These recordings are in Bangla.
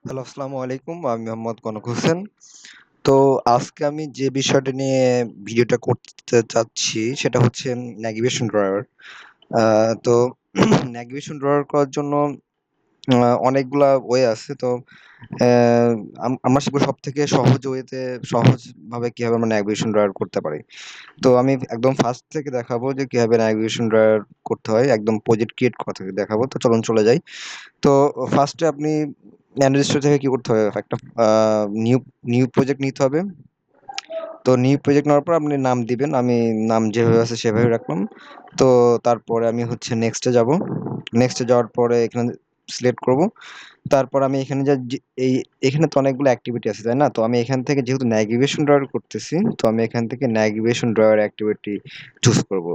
হ্যালো, আসসালামু আলাইকুম। আমি মোহাম্মদ কনক হোসেন। তো আজকে আমি যে বিষয়টা নিয়ে ভিডিওটা করতে চাচ্ছি সেটা হচ্ছে ন্যাভিগেশন ড্রয়ার। তো ন্যাভিগেশন ড্রয়ার করার জন্য অনেকগুলা ওয়ে আছে। তো অ্যা আমরা শিখব সবথেকে সহজ ওয়েতে সহজভাবে কিভাবে আমরা ন্যাভিগেশন ড্রয়ার করতে পারি। তো আমি একদম ফার্স্ট থেকে দেখাবো যে কিভাবে ন্যাভিগেশন ড্রয়ার করতে হয়। একদম প্রজেক্ট ক্রিয়েট করা থেকে দেখাবো। তো চলুন চলে যাই। তো ফার্স্টে আপনি রেজিস্টার থেকে কি করতে হবে? একটা আ নিউ নিউ প্রজেক্ট নিতে হবে। তো নিউ প্রজেক্ট নেওয়ার পর আপনি নাম দিবেন। আমি নাম যেভাবে আছে সেভাবে রাখলাম। তো তারপরে আমি হচ্ছে নেক্সট এ যাবো। নেক্সট এ যাওয়ার পরে এখানে সিলেক্ট করব। তারপর আমি এখানে এখানে তো অনেকগুলো অ্যাক্টিভিটি আছে, তাই না? তো আমি এখান থেকে যেহেতু ন্যাভিগেশন ড্রয়ার করতেছি, তো আমি এখান থেকে ন্যাভিগেশন ড্রয়ার অ্যাক্টিভিটি চুজ করব।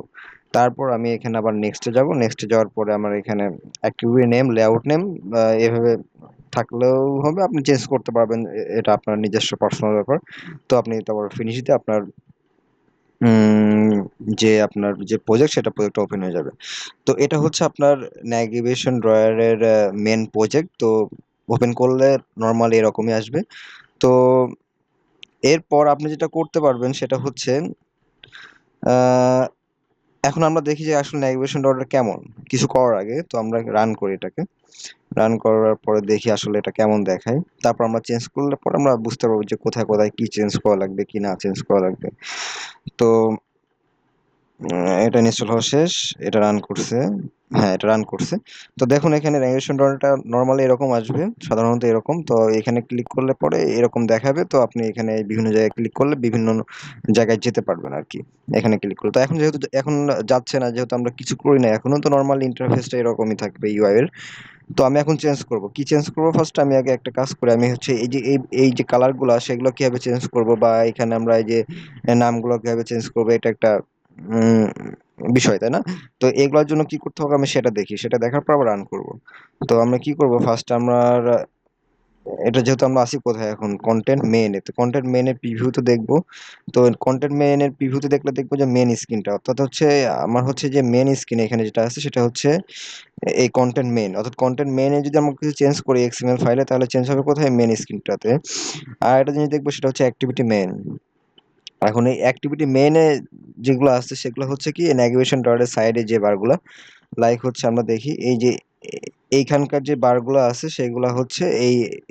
তারপর আমি এখানে আবার নেক্সট এ যাব। নেক্সট এ যাওয়ার পরে আমার এখানে অ্যাক্টিভিটি নেম, লেআউট নেম এভাবে থাকলেও হবে। আপনি চেঞ্জ করতে পারবেন। এটা আপনার নিজস্ব পার্সোনাল ব্যাপার। তো আপনি তারপর ফিনিশ দিয়ে আপনার উম আপনার যে প্রজেক্ট সেটা প্রজেক্টটা ওপেন হয়ে যাবে। তো এটা হচ্ছে আপনার ন্যাভিগেশন ড্রয়ারের মেইন প্রজেক্ট। তো ওপেন করলে নরমালি এরকমই আসবে। তো এরপর আপনি যেটা করতে পারবেন সেটা হচ্ছে আ এখন আমরা দেখি যে আসলে ন্যাভিগেশন ড্রয়ারটা কেমন? কিছু করার আগে তো আমরা রান করি এটাকে। রান করার পরে দেখি আসলে এটা কেমন দেখায়। তারপর আমরা চেঞ্জ করলে পরে আমরা বুঝতে পারবো যে কোথায়, কোথায় কি চেঞ্জ করা লাগবে, কি না চেঞ্জ করা লাগবে। তো এটা ইনস্টল হওয়া শেষ। এটা রান করছে। হ্যাঁ, এটা রান করছে। তো দেখুন এখানে ন্যাভিগেশন ড্রয়ারটা নরমালি এরকম আসবে। সাধারণত এরকম। তো এখানে ক্লিক করলে পরে এরকম দেখাবে। তো আপনি এখানে বিভিন্ন জায়গায় ক্লিক করলে বিভিন্ন জায়গায় যেতে পারবেন আরকি। এখানে ক্লিক করলে। তো এখন যেহেতু এখন যাচ্ছে না, যেহেতু আমরা কিছু করি না। এখনো তো নরমালি ইন্টারফেসটা এরকমই থাকবে ইউআই এর। তো আমি এখন চেঞ্জ করব। কি চেঞ্জ করব? ফার্স্ট আমি আগে একটা কাজ করি। আমি হচ্ছে এই যে কালার গুলা সেগুলো কিভাবে চেঞ্জ করব, বা এখানে আমরা এই যে নামগুলো কিভাবে চেঞ্জ করব, এটা একটা উম বিষয়, তাই না? তো এগুলোর জন্য কি করতে হবে আমি সেটা দেখি। সেটা দেখার পর আবার রান করব। তো আমরা কি করব? ফার্স্ট এটা যেহেতু আমরা আছি কোথায় এখন? কনটেন্ট মেইন এ। তো কনটেন্ট মেইন এর প্রিভিউ তে দেখব। তো কনটেন্ট মেইন এর প্রিভিউ তে দেখলে দেখব যে মেইন স্ক্রিনটা। অর্থাৎ হচ্ছে আমার হচ্ছে যে মেইন স্ক্রিন এখানে যেটা আছে সেটা হচ্ছে এই কনটেন্ট মেইন। অর্থাৎ কনটেন্ট মেইন এ যদি আমরা কিছু চেঞ্জ করি এক্সএমএল ফাইলে, তাহলে চেঞ্জ হবে কোথায়? মেইন স্ক্রিনটাতে। আর একটা জিনিস দেখব সেটা হচ্ছে অ্যাক্টিভিটি মেইন। এখন এই অ্যাক্টিভিটি মেইন এ যেগুলো আছে সেগুলো হচ্ছে কি নেভিগেশন ডট এর সাইডে যে বারগুলা, লাইক হচ্ছে আমরা দেখি এই যে এইখানকার যে বারগুলা আছে সেগুলা হচ্ছে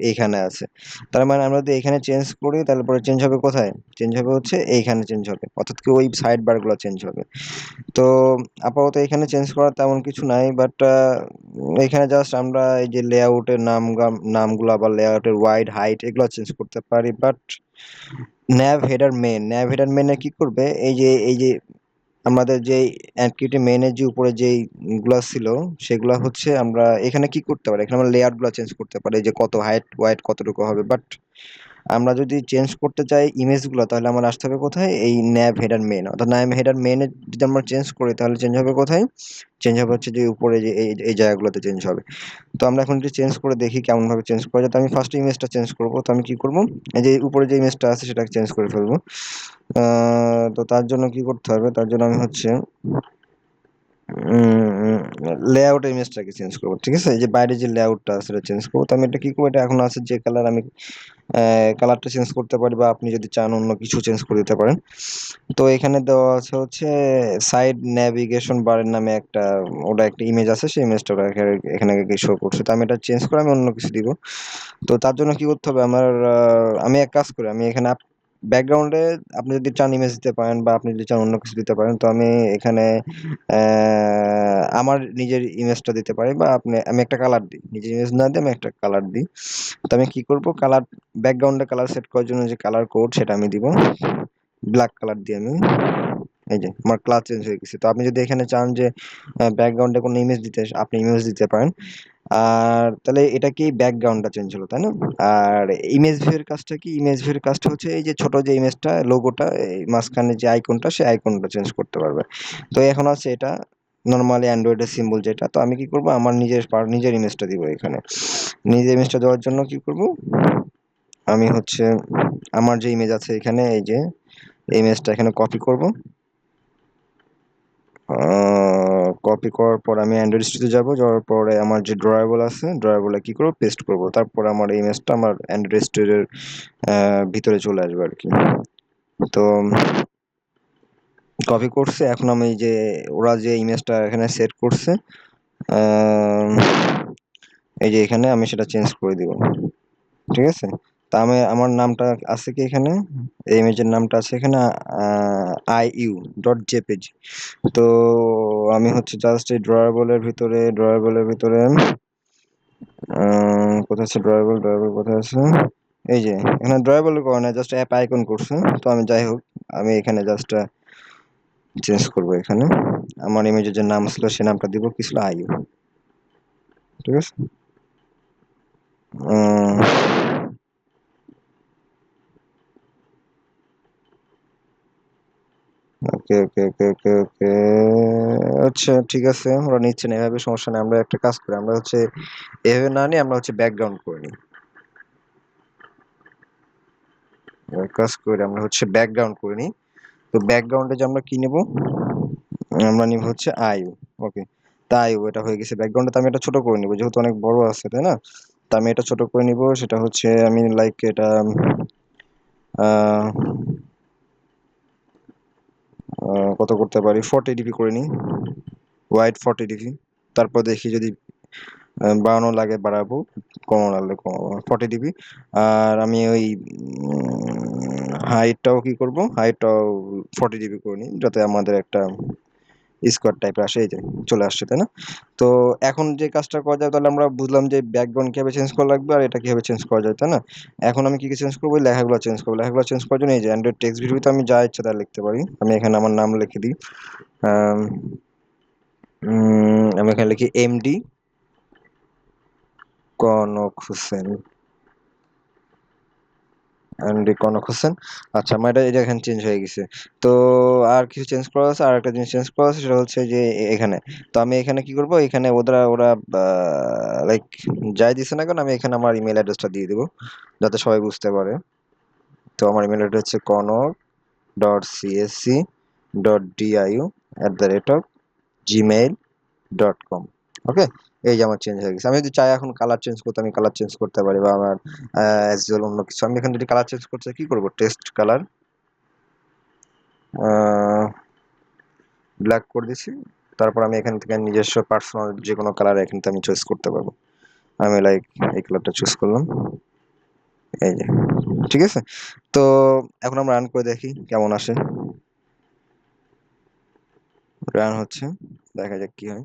এইখানে আছে। তার মানে আমরা যদি এখানে চেঞ্জ করি তাহলে পরে চেঞ্জ হবে কোথায়? চেঞ্জ হবে হচ্ছে এইখানে চেঞ্জ হবে। অর্থাৎ কি ওই সাইড বারগুলা চেঞ্জ হবে। তো আপাতত এখানে চেঞ্জ করার তেমন কিছু নাই, বাট এখানে জাস্ট আমরা এই যে লেআউটের নামগুলা বা লেআউটের ওয়াইড হাইট এগুলো চেঞ্জ করতে পারি। বাট ন্যাভ হেডার মেনে কি করবে? এই যে আমাদের যে অ্যাক্টিভিটি মেইনের যে উপরে যেই গুলা ছিল সেগুলা হচ্ছে আমরা এখানে কি করতে পারি? এখানে আমরা লেয়ার গুলা চেঞ্জ করতে পারি যে কত হাইট ওয়াইড কতটুকু হবে। বাট আমরা যদি চেঞ্জ করতে চাই ইমেজগুলো, তাহলে আমার আসতে হবে কোথায়? এই ন্যাভ হেডার মেইন। অর্থাৎ ন্যাভ হেডার মেইনে যদি আমরা চেঞ্জ করি তাহলে চেঞ্জ হবে কোথায়? চেঞ্জ হবে হচ্ছে যে উপরে যে এই জায়গাগুলোতে চেঞ্জ হবে। তো আমরা এখন যদি চেঞ্জ করে দেখি কেমন ভাবে চেঞ্জ করা যায়। তো আমি ফার্স্ট ইমেজটা চেঞ্জ করব। তো আমি কি করব? এই যে উপরে যে ইমেজটা আছে সেটাকে চেঞ্জ করে ফেলবো। তো তার জন্য কি করতে হবে? তার জন্য আমি হচ্ছে উম লেআউট ইমেজটাকে চেঞ্জ করব। ঠিক আছে? এই যে বাইরে যে লেআউটটা আছে সেটা চেঞ্জ করব। তো আমি এটা কি করব? এটা এখন আছে যে কালার, আমি কালারটা চেঞ্জ করতে পারি, বা আপনি যদি চান অন্য কিছু চেঞ্জ করে দিতে পারেন। তো এখানে দেওয়া আছে হচ্ছে সাইড নেভিগেশন বারের নামে একটা, ওটা একটা ইমেজ আছে, সেই ইমেজটা ওরা এখানে শো করছে। তো আমি এটা চেঞ্জ করে আমি অন্য কিছু দিব। তো তার জন্য কি করতে হবে? আমি এক কাজ করি, আমি এখানে ব্যাকগ্রাউন্ডে আপনি যদি চান ইমেজ দিতে পারেন, বা আপনি যদি চান অন্য কিছু দিতে পারেন। তো আমি এখানে আমার নিজের ইমেজটা দিতে পারি, বা আমি একটা কালার দিই। নিজের ইমেজ না দিয়ে আমি একটা কালার দিই। তো আমি কি করব? ব্যাকগ্রাউন্ডে কালার সেট করার জন্য যে কালার কোড সেটা আমি দিব। ব্ল্যাক কালার দিয়ে আমি এই যে আমার কালার চেঞ্জ হয়ে গেছে। তো আপনি যদি এখানে চান যে ব্যাকগ্রাউন্ডে কোনো ইমেজ দিতে, আপনি ইমেজ দিতে পারেন। আর তাহলে এটা কি ব্যাকগ্রাউন্ডটা চেঞ্জ হলো, তাই না? আর ইমেজ ভিউ এর কাজটা কি? ইমেজ ভিউ এর কাজটা হচ্ছে এই যে ছোট যে ইমেজটা লোগোটা এই মাঝখানে যে আইকনটা, সেই আইকনটা চেঞ্জ করতে পারবে। তো এখন আছে এটা নরমালি অ্যান্ড্রয়েডের সিম্বল যেটা। তো আমি কি করব? আমার নিজের ইমেজটা দিব এখানে। নিজের ইমেজটা দেওয়ার জন্য কি করব? আমি হচ্ছে আমার যে ইমেজ আছে এখানে, এই যে এই ইমেজটা এখানে কপি করব। কপি করার পর আমি অ্যান্ড্রয়েড স্টুডিওতে যাব, যাওয়ার পরে আমার যে ড্রয়াবল আছে ড্রয়াবলে কি করবো, পেস্ট করব, তারপরে আমার ইমেজটা আমার অ্যান্ড্রয়েড স্টুডিওর ভিতরে চলে আসবে আর কি। তো কপি করছে, এখন আমি যে ওরা যে ইমেজটা এখানে সেট করছে, আহ, এই যে এখানে আমি সেটা চেঞ্জ করে দিব, ঠিক আছে। তা আমি আমার নামটা আছে কি এখানে, এই ইমেজের নামটা আছে এখানে iu.jpg। তো আমি হচ্ছে জাস্ট এই ড্রয়াবলের ভিতরে কোথায় আছে ড্রয়াবল কোথায় আছে, এই যে এখানে ড্রয়াবল করে না, জাস্ট অ্যাপ আইকন করছে। তো আমি যাই হোক, আমি এখানে জাস্ট চেঞ্জ করব, এখানে আমার ইমেজের যে নাম ছিল সে নামটা দিব কি ছিল, আইউ, ঠিক আছে। ওকে ওকে ওকে ওকে ওকে, আচ্ছা ঠিক আছে, ওরা নিচ্ছে না এভাবে, সমস্যা নেই। আমরা একটা কাজ করি, আমরা হচ্ছে এভাবে না নিয়ে আমরা হচ্ছে ব্যাকগ্রাউন্ড করে নিই। কাজ করে আমরা হচ্ছে ব্যাকগ্রাউন্ড করে নিই। তো ব্যাকগ্রাউন্ডে যে আমরা কি নেব, আমরা নিব হচ্ছে আইউ। ওকে, তাই এটা হয়ে গেছে ব্যাকগ্রাউন্ডে। তো আমি এটা ছোট করে নিব, যেহেতু অনেক বড় আছে, তাই না। তো আমি এটা ছোট করে নিব, সেটা হচ্ছে আমি লাইক এটা আহ, কত করতে পারি, 40 ডিপি করে নিই, ওয়াইড 40 ডিপি। তারপর দেখি যদি বাড়ানো লাগে বাড়াবো, কমানো লাগলে কমাবো, 40 ডিবি। আর আমি ওই হাইটটাও কি করব, হাইটটাও 40 ডিবি করে নিই, যাতে আমাদের একটা স্কোয়ার টাইপের আসে, এই যে চলে আসছে, তাই না। তো এখন যে কাজটা করা যায়, তাহলে আমরা বুঝলাম যে ব্যাকগ্রাউন্ড কিভাবে চেঞ্জ করা লাগবে আর এটা কিভাবে চেঞ্জ করা যায়, তাই না। এখন আমি কি কি চেঞ্জ করবো, লেখাগুলো চেঞ্জ করবো। লেখাগুলো চেঞ্জ করার জন্য এই যে অ্যান্ড্রয়েড টেক্সট ভিডিওতে আমি যা ইচ্ছা তা লিখতে পারি। আমি এখানে আমার নাম লিখে দিই, আম, আমি এখানে লিখি এমডি কনক হোসেন, কনক হোসেন। আচ্ছা, আমার এটা এটা এখানে চেঞ্জ হয়ে গেছে। তো আর কিছু চেঞ্জ করা আছে, আর একটা জিনিস চেঞ্জ করা আছে, সেটা হচ্ছে যে এখানে। তো আমি এখানে কি করব, এখানে ওরা লাইক যাই দিছে না কেন, আমি এখানে আমার ইমেল অ্যাড্রেসটা দিয়ে দিব, যাতে সবাই বুঝতে পারে। তো আমার ইমেল অ্যাড্রেস হচ্ছে conok.csc.diu@gmail.com। ওকে, এই যে আমার চেঞ্জ হয়ে গেছে। আমি যদি চাই এখন কালার চেঞ্জ করতে, আমি কালার চেঞ্জ করতে পারি, বা আমার অ্যাজ ওয়েল অন্য কিছু। আমি এখানে যদি কালার চেঞ্জ করতে চাই, কি করব, টেস্ট কালার ব্ল্যাক করে দিছি। তারপর আমি এখান থেকে নিজস্ব পার্সোনাল যে কোনো কালার এখান থেকে আমি চয়েস করতে পারবো। আমি লাইক এই কালারটা চুজ করলাম, এই যে, ঠিক আছে। তো এখন আমরা রান করে দেখি কেমন আসে। রান হচ্ছে, দেখা যাক কি হয়।